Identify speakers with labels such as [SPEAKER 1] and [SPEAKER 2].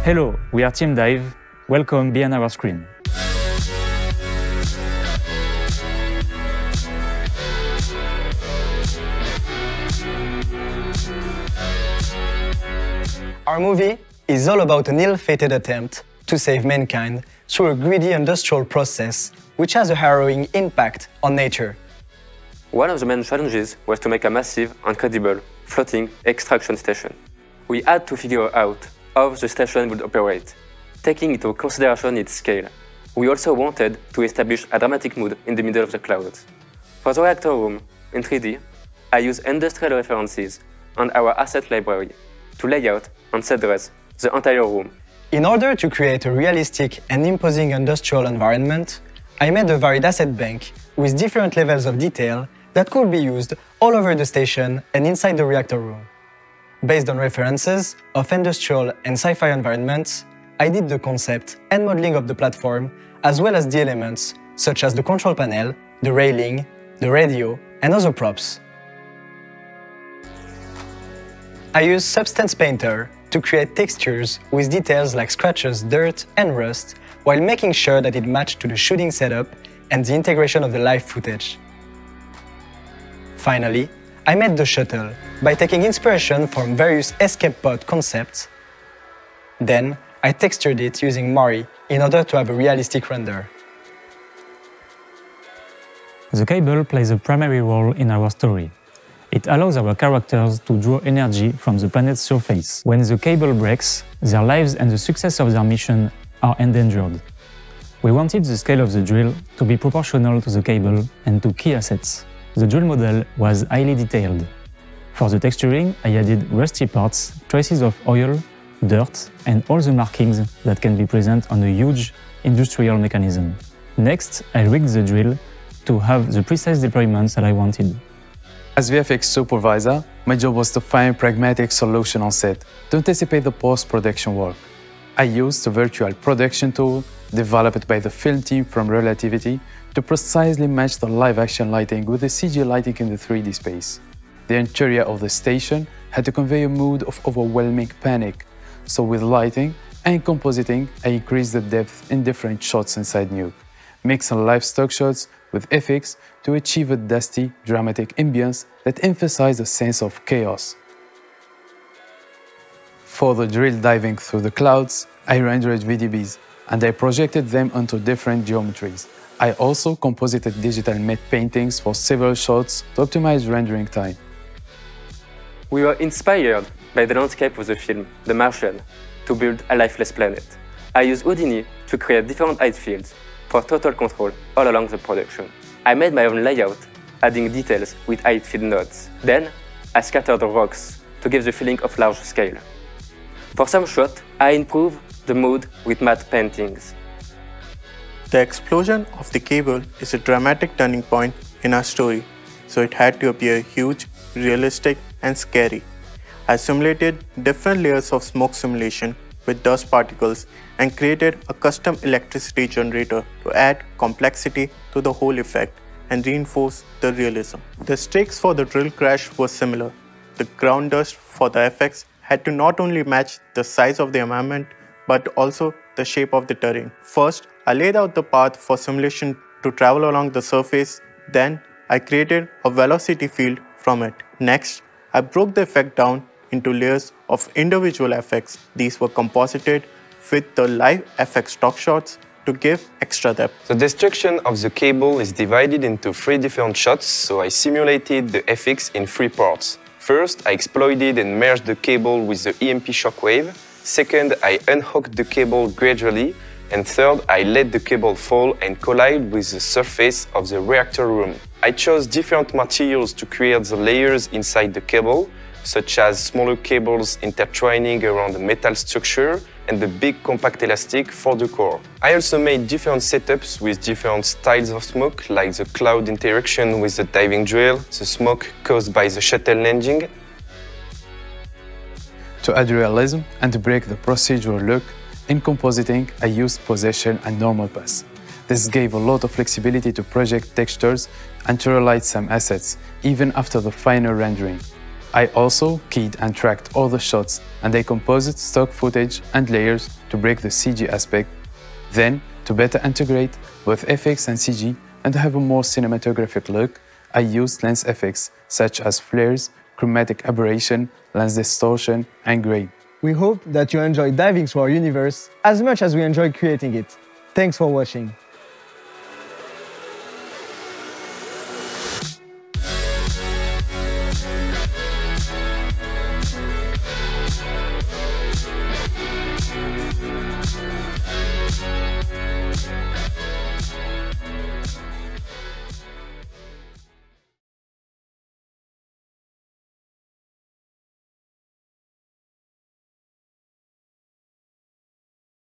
[SPEAKER 1] Hello, we are Team Dive. Welcome behind our screen.
[SPEAKER 2] Our movie is all about an ill-fated attempt to save mankind through a greedy industrial process which has a harrowing impact on nature.
[SPEAKER 3] One of the main challenges was to make a massive and credible floating extraction station. We had to figure out how the station would operate, taking into consideration its scale. We also wanted to establish a dramatic mood in the middle of the clouds. For the reactor room, in 3D, I used industrial references and our asset library to lay out and set dress the entire room.
[SPEAKER 2] In order to create a realistic and imposing industrial environment, I made a varied asset bank with different levels of detail that could be used all over the station and inside the reactor room. Based on references of industrial and sci-fi environments, I did the concept and modeling of the platform, as well as the elements such as the control panel, the railing, the radio, and other props. I used Substance Painter to create textures with details like scratches, dirt, and rust, while making sure that it matched to the shooting setup and the integration of the live footage. Finally, I made the shuttle by taking inspiration from various escape pod concepts. Then, I textured it using Mari in order to have a realistic render.
[SPEAKER 1] The cable plays a primary role in our story. It allows our characters to draw energy from the planet's surface. When the cable breaks, their lives and the success of their mission are endangered. We wanted the scale of the drill to be proportional to the cable and to key assets. The drill model was highly detailed. For the texturing, I added rusty parts, traces of oil, dirt, and all the markings that can be present on a huge industrial mechanism. Next, I rigged the drill to have the precise deployments that I wanted.
[SPEAKER 4] As VFX supervisor, my job was to find a pragmatic solution on set to anticipate the post-production work. I used the virtual production tool developed by the film team from Relativity to precisely match the live-action lighting with the CG lighting in the 3D space. The interior of the station had to convey a mood of overwhelming panic, so with lighting and compositing, I increased the depth in different shots inside Nuke, mixing livestock shots with FX to achieve a dusty, dramatic ambience that emphasized a sense of chaos. For the drill diving through the clouds, I rendered VDBs and I projected them onto different geometries. I also composited digital matte paintings for several shots to optimize rendering time.
[SPEAKER 3] We were inspired by the landscape of the film, The Martian, to build a lifeless planet. I used Houdini to create different height fields for total control all along the production. I made my own layout, adding details with height field nodes. Then, I scattered rocks to give the feeling of large scale. For some shots, I improved the mood with matte paintings.
[SPEAKER 5] The explosion of the cable is a dramatic turning point in our story, so it had to appear huge, realistic, and scary. I simulated different layers of smoke simulation with dust particles and created a custom electricity generator to add complexity to the whole effect and reinforce the realism. The stakes for the drill crash were similar. The ground dust for the effects had to not only match the size of the environment, but also the shape of the terrain. First, I laid out the path for simulation to travel along the surface, then I created a velocity field from it. Next, I broke the effect down into layers of individual effects. These were composited with the live FX stock shots to give extra depth.
[SPEAKER 6] The destruction of the cable is divided into 3 different shots, so I simulated the FX in 3 parts. First, I exploited and merged the cable with the EMP shockwave. Second, I unhooked the cable gradually. And third, I let the cable fall and collide with the surface of the reactor room. I chose different materials to create the layers inside the cable, such as smaller cables intertwining around the metal structure and the big compact elastic for the core. I also made different setups with different styles of smoke, like the cloud interaction with the diving drill, the smoke caused by the shuttle landing.
[SPEAKER 4] To add realism and to break the procedural look, in compositing, I used possession and normal pass. This gave a lot of flexibility to project textures and to relight some assets, even after the final rendering. I also keyed and tracked all the shots, and I composed stock footage and layers to break the CG aspect. Then, to better integrate both FX and CG and to have a more cinematographic look, I used lens effects such as flares, chromatic aberration, lens distortion, and grain.
[SPEAKER 2] We hope that you enjoyed diving through our universe as much as we enjoyed creating it. Thanks for watching.